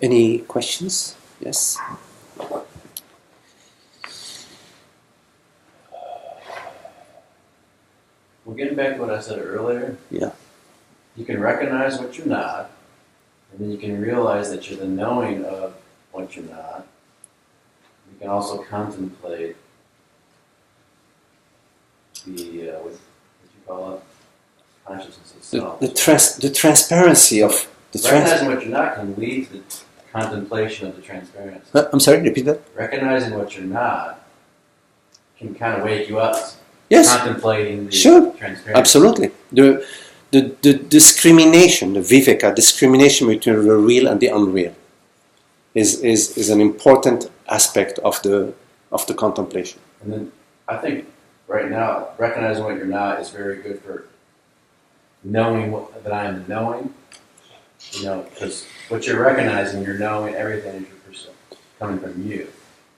Any questions? Yes? Well, getting back to what I said earlier, Yeah. you can recognize what you're not, and then you can realize that you're the knowing of what you're not. You can also contemplate the, what you call it, consciousness itself. The transparency of the Recognizing what you're not can lead to the contemplation of the transparency. I'm sorry, repeat that? Recognizing what you're not can kind of wake you up. Yes. Contemplating the Sure. transparency. Absolutely. The discrimination, the viveka, discrimination between the real and the unreal is an important aspect of the contemplation. And then I think right now, recognizing what you're not is very good for knowing that I am the knowing. You know, because what you're recognizing, you're knowing everything is coming from you.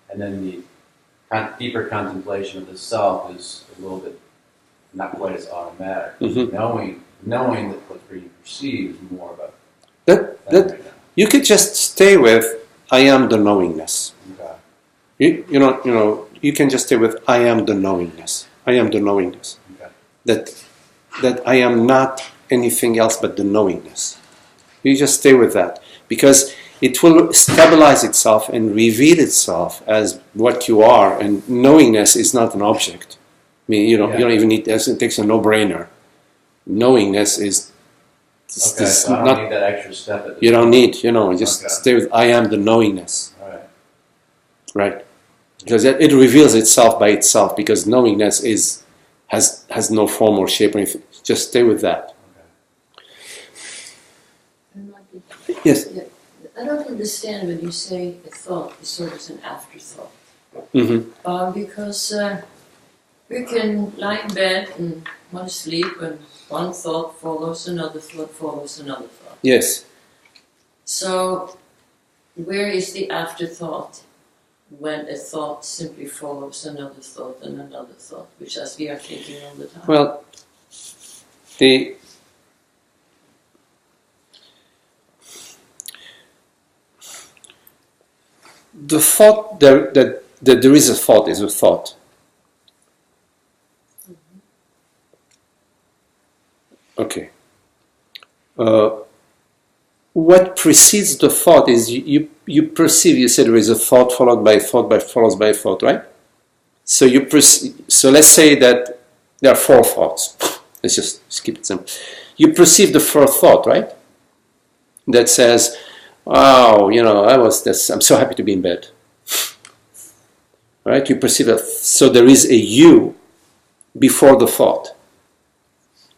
And then the deeper contemplation of the self is a little bit not quite as automatic. Mm-hmm. Knowing that what's being perceived is more about that right now. You could just stay with I am the knowingness. Okay. You can just stay with I am the knowingness. I am the knowingness. Okay. That I am not anything else but the knowingness. You just stay with that because it will stabilize itself and reveal itself as what you are. And knowingness is not an object. I mean, you don't even need. It takes a no-brainer. Knowingness is. Okay, so I don't need that extra step. At you don't need. Just stay with I am the knowingness. All right. Right. Because it reveals itself by itself. Because knowingness has no form or shape or anything. Just stay with that. Yes. I don't understand when you say a thought is sort of an afterthought. Mm-hmm. Because we can lie in bed and want to sleep, and one thought follows another thought follows another thought. Yes. So, where is the afterthought when a thought simply follows another thought and another thought, which as we are thinking all the time? Well, the thought that there is a thought is a thought. Okay. What precedes the thought is you perceive. You said there is a thought followed by a thought follows by a thought, right? So so let's say that there are four thoughts. Let's just keep it simple. You perceive the first thought, right? That says, "Wow, I'm so happy to be in bed." Right? You perceive that. So there is a you before the thought.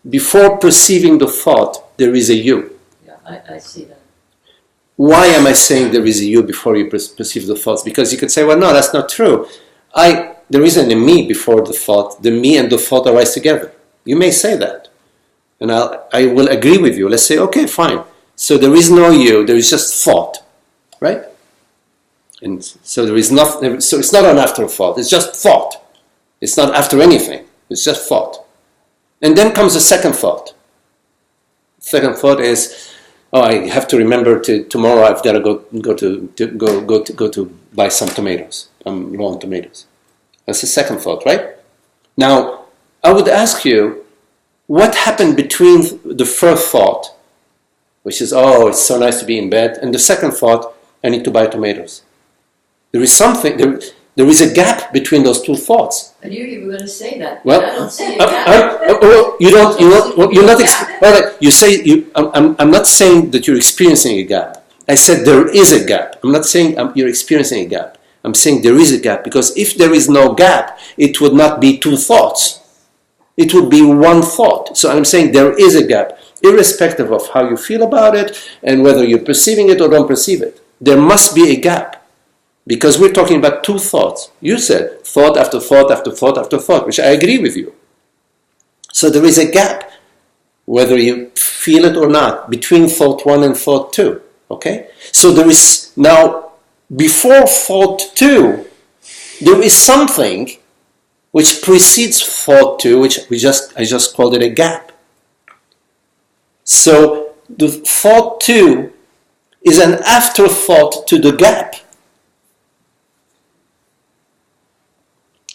Before perceiving the thought, there is a you. Yeah, I see that. Why am I saying there is a you before you perceive the thoughts? Because you could say, well, no, that's not true. There isn't a me before the thought. The me and the thought arise together. You may say that. And I will agree with you. Let's say, okay, fine. So there is no you, there is just thought. Right? And so there is nothing. So it's not an afterthought, it's just thought. It's not after anything. It's just thought. And then comes a second thought. Second thought is, I have to remember tomorrow. I've got to go to buy some tomatoes. I'm low on tomatoes. That's the second thought, right? Now, I would ask you, what happened between the first thought, which is, it's so nice to be in bed, and the second thought, I need to buy tomatoes. There is something. There is a gap between those two thoughts. I knew you were going to say that. Well, I don't see a gap. You're not. All right. You say you. I'm not saying that you're experiencing a gap. I said there is a gap. I'm not saying you're experiencing a gap. I'm saying there is a gap because if there is no gap, it would not be two thoughts. It would be one thought. So I'm saying there is a gap, irrespective of how you feel about it and whether you're perceiving it or don't perceive it. There must be a gap. Because we're talking about two thoughts. You said thought after thought after thought after thought, which I agree with you. So there is a gap, whether you feel it or not, between thought one and thought two. Okay? So there is now, before thought two, there is something which precedes thought two, which I just called it a gap. So the thought two is an afterthought to the gap.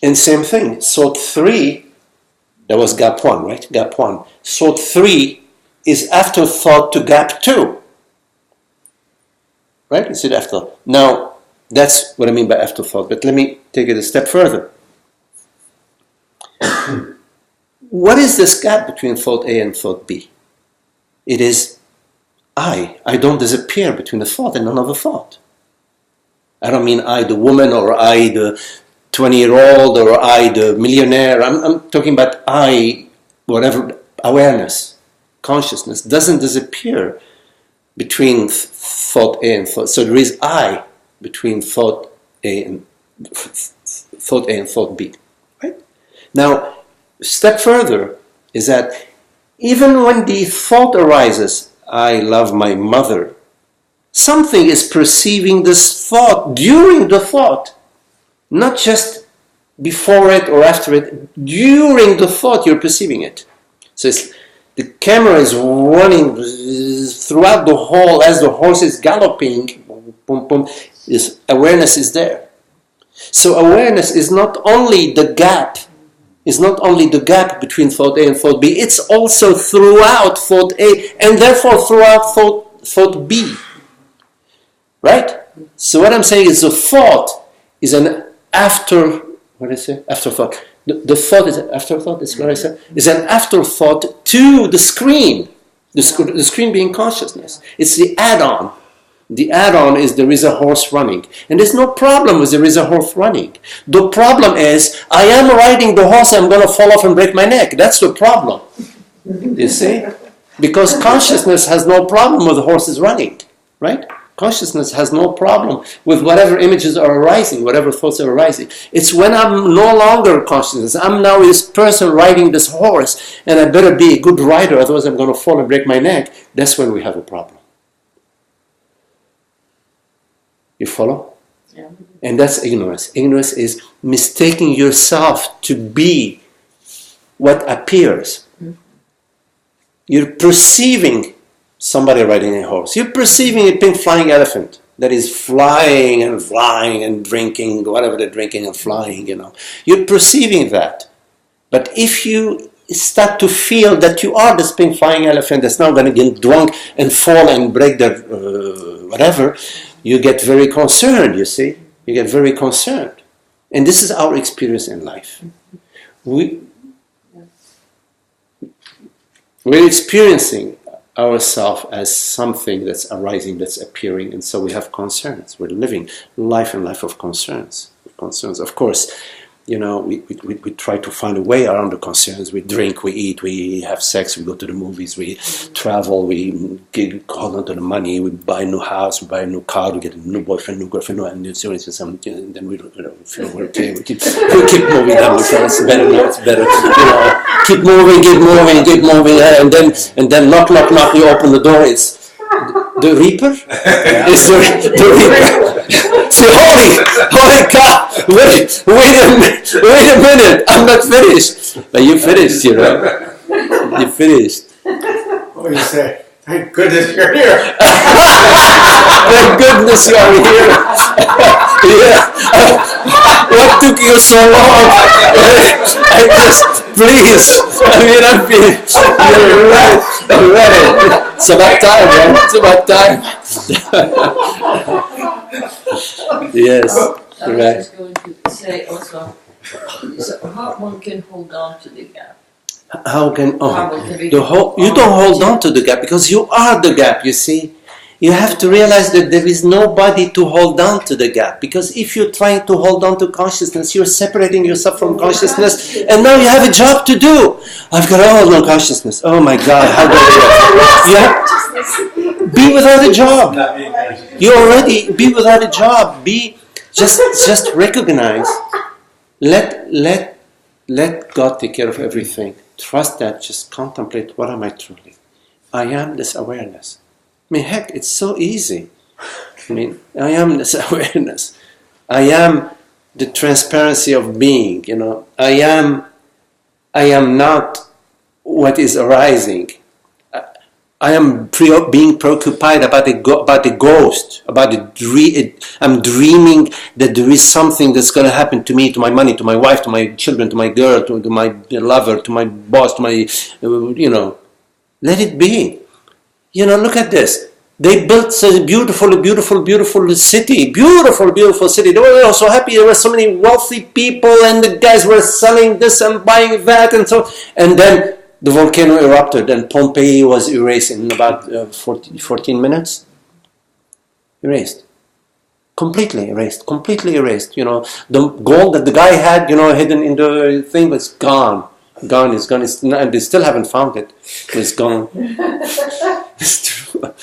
And same thing, thought 3, that was gap 1, right? Gap 1. Thought 3 is afterthought to gap 2. Right? It's an afterthought. Now, that's what I mean by afterthought, but let me take it a step further. What is this gap between thought A and thought B? It is I don't disappear between a thought and another thought. I don't mean I, the woman, or I, the 20-year-old, or I, the millionaire. I'm talking about I, whatever, awareness, consciousness, doesn't disappear between thought A and thought. So there is I between thought A and thought B. Right? Now, step further is that even when the thought arises, I love my mother, something is perceiving this thought during the thought, not just before it or after it. During the thought, you're perceiving it. So the camera is running throughout the hall as the horse is galloping. Boom, boom. This awareness is there. So awareness is not only the gap. It's not only the gap between thought A and thought B. It's also throughout thought A, and therefore throughout thought B. Right? So what I'm saying is the thought is an afterthought. The thought is an afterthought, is what I said. Is an afterthought to the screen. The screen being consciousness. It's the add-on. The add-on is there is a horse running. And there's no problem with there is a horse running. The problem is, I am riding the horse, I'm going to fall off and break my neck. That's the problem. You see? Because consciousness has no problem with the horses running. Right? Consciousness has no problem with whatever images are arising, whatever thoughts are arising. It's when I'm no longer consciousness, I'm now this person riding this horse, and I better be a good rider, otherwise I'm going to fall and break my neck. That's when we have a problem. You follow? Yeah. And that's ignorance. Ignorance is mistaking yourself to be what appears. You're perceiving somebody riding a horse. You're perceiving a pink flying elephant that is flying and drinking, whatever they're drinking and flying, You're perceiving that. But if you start to feel that you are this pink flying elephant that's now going to get drunk and fall and break their whatever, you get very concerned, you see. You get very concerned. And this is our experience in life. We're experiencing ourselves as something that's arising, that's appearing, and so we have concerns. We're living life and life of concerns. Of course, we try to find a way around the concerns. We drink, we eat, we have sex, we go to the movies, we travel, we hold on to the money, we buy a new house, we buy a new car, we get a new boyfriend, new girlfriend, and then we feel we're okay. We keep moving down. It's better now. It's better. Keep moving, and then knock. You open the door. It's the Reaper. It's the Reaper. Say, holy God! Wait a minute! I'm not finished. But you finished, You finished. What do you say? Thank goodness you're here. Thank goodness you're here. Yeah. What took you so long? Please. I'm feeling. You're right. It's about time, man. It's about time. Yes. I was Right. just going to say also, so how one can hold on to the gap. How can You you don't hold on to the gap because you are the gap, you see. You have to realize that there is nobody to hold on to the gap, because if you're trying to hold on to consciousness, you're separating yourself from consciousness, and now you have a job to do. I've got to hold on consciousness. Oh my God, how do I do that? Be without a job. You already be without a job. Just recognize. Let God take care of everything. Trust that. Just contemplate. What am I truly? I am this awareness. I mean, heck, it's so easy. I am this awareness. I am the transparency of being. I am not what is arising. I am being preoccupied about the ghost, about the dream. I'm dreaming that there is something that's going to happen to me, to my money, to my wife, to my children, to my girl, to my lover, to my boss, to my, let it be. Look at this. They built such a beautiful city. Beautiful city. They were all so happy. There were so many wealthy people, and the guys were selling this and buying that, and then the volcano erupted, and Pompeii was erased in about 14 minutes. Erased. Completely erased. The gold that the guy had, hidden in the thing was gone. It's gone. They still haven't found it. It's gone. It's true.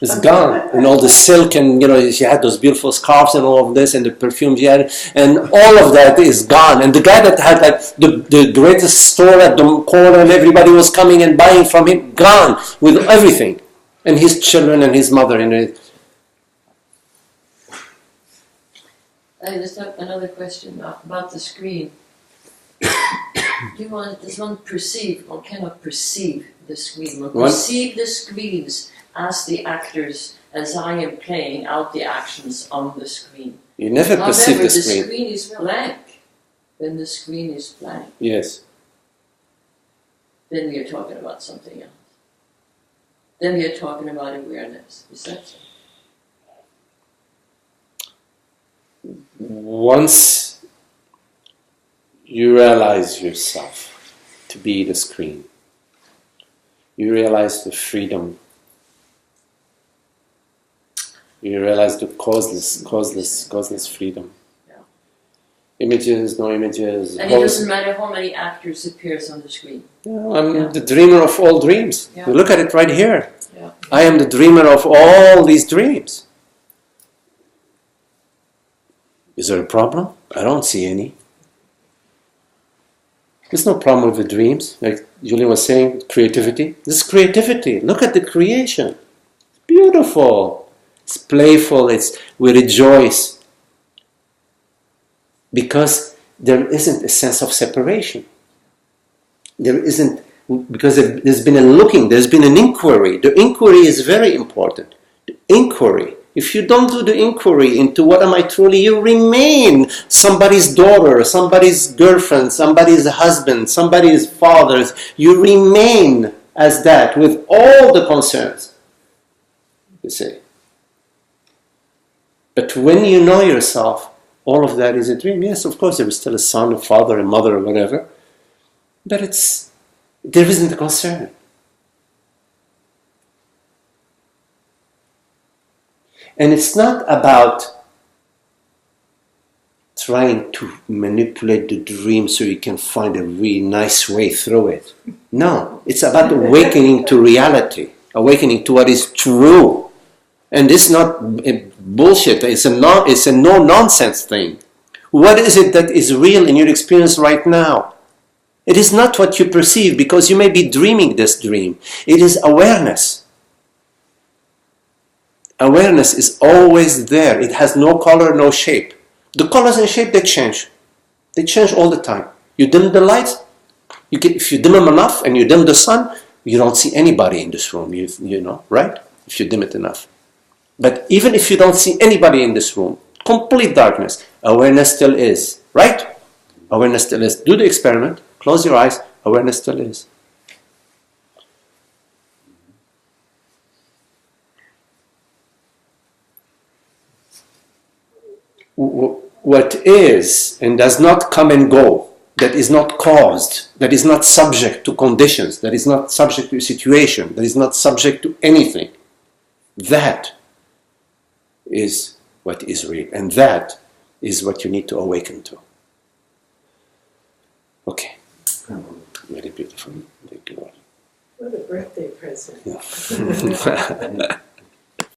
It's gone. And all the silk, and she had those beautiful scarves and all of this, and the perfume she had, and all of that is gone. And the guy that had the greatest store at the corner, and everybody was coming and buying from him, gone with everything, and his children and his mother and it. I just have another question about the screen. Does one perceive? One cannot perceive the screen. One perceive the screens as the actors, as I am playing out the actions on the screen. You never perceive the screen. The screen is blank. When the screen is blank, yes, then we are talking about something else. Then we are talking about awareness. Is that so? Once you realize yourself to be the screen, you realize the freedom, you realize the causeless freedom. Yeah. Images, no images. And it doesn't matter how many actors appears on the screen. I'm the dreamer of all dreams. Yeah. You look at it right here. Yeah. I am the dreamer of all these dreams. Is there a problem? I don't see any. There's no problem with the dreams. Like Julian was saying, creativity. This is creativity. Look at the creation. It's beautiful. It's playful. We rejoice. Because there isn't a sense of separation. There isn't, because there's been a looking, there's been an inquiry. The inquiry is very important. The inquiry. If you don't do the inquiry into what am I truly, you remain somebody's daughter, somebody's girlfriend, somebody's husband, somebody's father. You remain as that with all the concerns. You see. But when you know yourself, all of that is a dream. Yes, of course, there is still a son, a father, a mother, or whatever. But there isn't a concern. And it's not about trying to manipulate the dream so you can find a really nice way through it. No, it's about awakening to reality, awakening to what is true. And it's not bullshit, it's a no-nonsense thing. What is it that is real in your experience right now? It is not what you perceive, because you may be dreaming this dream. It is awareness. Awareness is always there. It has no color, no shape. The colors and shape, they change. They change all the time. You dim the lights, if you dim them enough and you dim the sun, you don't see anybody in this room, you know, right? If you dim it enough. But even if you don't see anybody in this room, complete darkness, awareness still is, right? Awareness still is. Do the experiment, close your eyes, awareness still is. What is and does not come and go, that is not caused, that is not subject to conditions, that is not subject to a situation, that is not subject to anything, that is what is real, and that is what you need to awaken to. Okay. Very beautiful. Thank you, Lord. What a birthday present. Yeah.